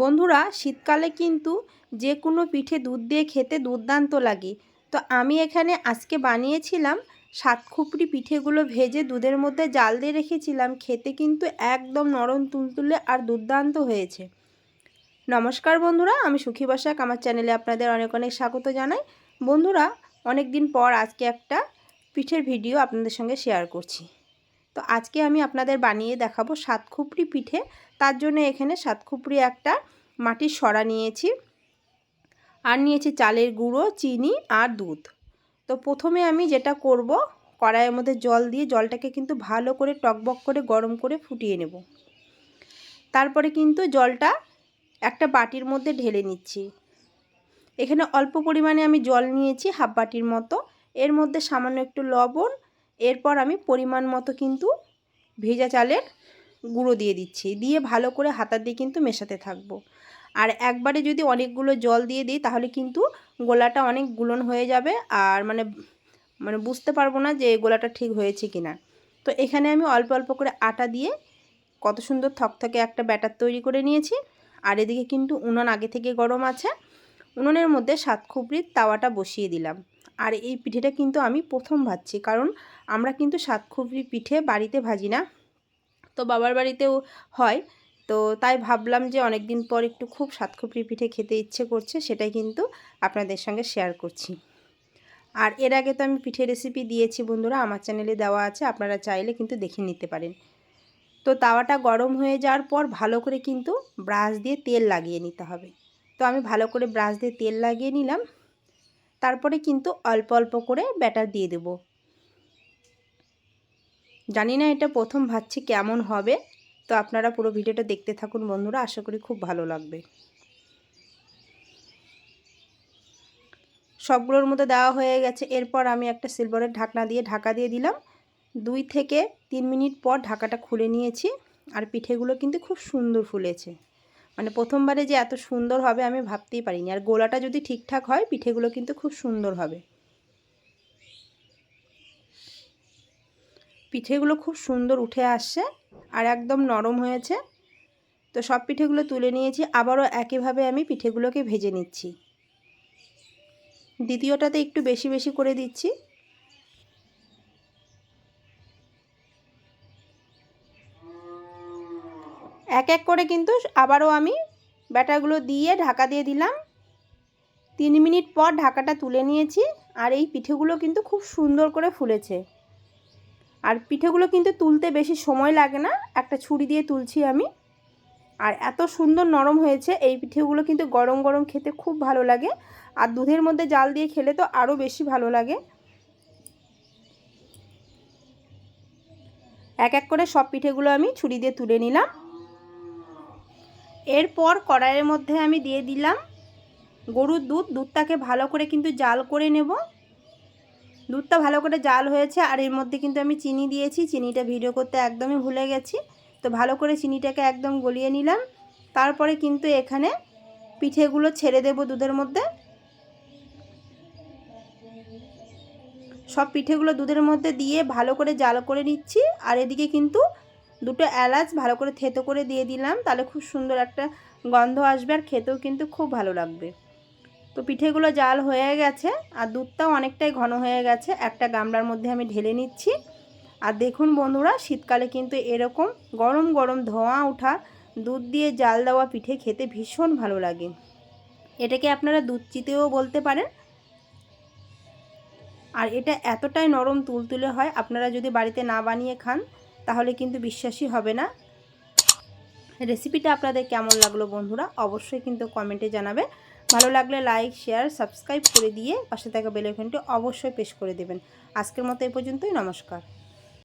বন্ধুরা, শীতকালে কিন্তু যে কোনো পিঠে দুধ দিয়ে খেতে দুর্দান্ত লাগে। তো আমি এখানে আজকে বানিয়েছিলাম সাতখুপড়ি পিঠেগুলো ভেজে দুধের মধ্যে জাল দিয়ে রেখেছিলাম। খেতে কিন্তু একদম নরম তুলতুলে আর দুর্দান্ত হয়েছে। নমস্কার বন্ধুরা, আমি সুখী বসাক আমার চ্যানেলে আপনাদের অনেক অনেক স্বাগত জানাই। বন্ধুরা, অনেক দিন পর আজকে একটা পিঠের ভিডিও আপনাদের সঙ্গে শেয়ার করছি। তো আজকে আমি আপনাদের বানিয়ে দেখাবো সাতখুপড়ি পিঠে। তার জন্য এখানে সাতখুপড়ি একটা মাটির সরা নিয়েছি, আর নিয়েছি চালের গুঁড়ো, চিনি আর দুধ। তো প্রথমে আমি যেটা করব, কড়াইয়ের মধ্যে জল দিয়ে জলটাকে কিন্তু ভালো করে টকবক করে গরম করে ফুটিয়ে নেব। তারপরে কিন্তু জলটা একটা বাটির মধ্যে ঢেলে নিচ্ছি। এখানে অল্প পরিমাণে আমি জল নিয়েছি, হাফ বাটির মতো। এর মধ্যে সামান্য একটু লবণ, এরপর আমি পরিমাণ মতো কিন্তু ভেজা চালের গুঁড়ো দিয়ে দিচ্ছি। দিয়ে ভালো করে হাতা দিয়ে কিন্তু মেশাতে থাকবো। আর একবারে যদি অনেকগুলো জল দিয়ে দিই তাহলে কিন্তু গোলাটা অনেক গুলন হয়ে যাবে, আর মানে বুঝতে পারবো না যে গোলাটা ঠিক হয়েছে কিনা। তো এখানে আমি অল্প অল্প করে আটা দিয়ে কত সুন্দর থকথকে একটা ব্যাটার তৈরি করে নিয়েছি। আর এদিকে কিন্তু উনুন আগে থেকে গরম আছে। উনুনের মধ্যে সাতখুপড়ির তাওয়াটা বসিয়ে দিলাম। আর এই পিঠেটা কিন্তু আমি প্রথম ভাজছি, কারণ আমরা কিন্তু সাতখুপড়ি পিঠে বাড়িতে ভাজি না, তো বাবার বাড়িতেও হয়। তো তাই ভাবলাম যে অনেক দিন পর একটু খুব সাতখুপড়ি পিঠে খেতে ইচ্ছে করছে, সেটাই কিন্তু আপনাদের সঙ্গে শেয়ার করছি। আর এর আগে তো আমি পিঠে রেসিপি দিয়েছি বন্ধুরা, আমার চ্যানেলে দেওয়া আছে, আপনারা চাইলে কিন্তু দেখে নিতে পারেন। তো তাওয়াটা গরম হয়ে যাওয়ার পর ভালো করে কিন্তু ব্রাশ দিয়ে তেল লাগিয়ে নিতে হবে। তো আমি ভালো করে ব্রাশ দিয়ে তেল লাগিয়ে নিলাম। তারপরে কিন্তু অল্প অল্প করে ব্যাটার দিয়ে দেব। জানি না এটা প্রথম ভাজছি কেমন হবে, তো আপনারা পুরো ভিডিওটা দেখতে থাকুন বন্ধুরা, আশা করি খুব ভালো লাগবে। সবগুলোর মধ্যে দেওয়া হয়ে গেছে। এরপর আমি একটা সিলভারের ঢাকনা দিয়ে ঢাকা দিয়ে দিলাম। 2 থেকে 3 মিনিট পর ঢাকাটা খুলে নিয়েছি। আর পিঠেগুলো কিন্তু খুব সুন্দর ফুলেছে। মানে প্রথমবারে যে এত সুন্দর হবে আমি ভাবতেই পারিনি। আর গোলাটা যদি ঠিকঠাক হয় পিঠেগুলো কিন্তু খুব সুন্দর হবে। পিঠেগুলো খুব সুন্দর উঠে আসছে আর একদম নরম হয়েছে। তো সব পিঠেগুলো তুলে নিয়েছি। আবারও একইভাবে আমি পিঠেগুলোকে ভেজে নিচ্ছি। দ্বিতীয়টাতে একটু বেশি বেশি করে দিচ্ছি। এক এক করে কিন্তু আবারও আমি ব্যাটারগুলো দিয়ে ঢাকা দিয়ে দিলাম। 3 মিনিট পর ঢাকাটা তুলে নিয়েছি। আর এই পিঠেগুলো কিন্তু খুব সুন্দর করে ফুলেছে। আর পিঠেগুলো কিন্তু তুলতে বেশি সময় লাগে না, একটা ছুরি দিয়ে তুলছি আমি। আর এত সুন্দর নরম হয়েছে। এই পিঠেগুলো কিন্তু গরম গরম খেতে খুব ভালো লাগে। আর দুধের মধ্যে জাল দিয়ে খেলে তো আরও বেশি ভালো লাগে। এক এক করে সব পিঠেগুলো আমি ছুরি দিয়ে তুলে নিলাম। এরপর কড়াইয়ের মধ্যে আমি দিয়ে দিলাম গরুর দুধ। দুধটাকে ভালো করে কিন্তু জাল করে নেব। দুধটা ভালো করে জাল হয়েছে। আর এর মধ্যে কিন্তু আমি চিনি দিয়েছি। চিনিটা ভিডিও করতে একদমই ভুলে গেছি। তো ভালো করে চিনিটাকে একদম গলিয়ে নিলাম। তারপরে কিন্তু এখানে পিঠেগুলো ছেড়ে দেব দুধের মধ্যে। সব পিঠেগুলো দুধের মধ্যে দিয়ে ভালো করে জাল করে নিচ্ছি। আর এদিকে কিন্তু 2টো এলাচ ভালো করে থেতো করে দিয়ে দিলাম, তাহলে খুব সুন্দর একটা গন্ধ আসবে আর খেতেও কিন্তু খুব ভালো লাগবে। তো পিঠেগুলো জাল হয়ে গেছে আর দুধটাও অনেকটাই ঘন হয়ে গেছে। একটা গামলার মধ্যে আমি ঢেলে নিচ্ছি। আর দেখুন বন্ধুরা, শীতকালে কিন্তু এরকম গরম গরম ধোঁয়া ওঠা দুধ দিয়ে জাল দেওয়া পিঠে খেতে ভীষণ ভালো লাগে। এটাকে আপনারা দুধ চিতেও বলতে পারেন। আর এটা এতটাই নরম তুলতুলে হয়, আপনারা যদি বাড়িতে না বানিয়ে খান তাহলে কিন্তু বিশ্বাসই হবে না। রেসিপিটা আপনাদের কেমন লাগলো বন্ধুরা অবশ্যই কিন্তু কমেন্টে জানাবে। ভালো লাগলে লাইক, শেয়ার, সাবস্ক্রাইব করে দিয়ে পাশে থাকা বেল আইকনটি অবশ্যই প্রেস করে দেবেন। আজকের মতো এই পর্যন্তই। নমস্কার।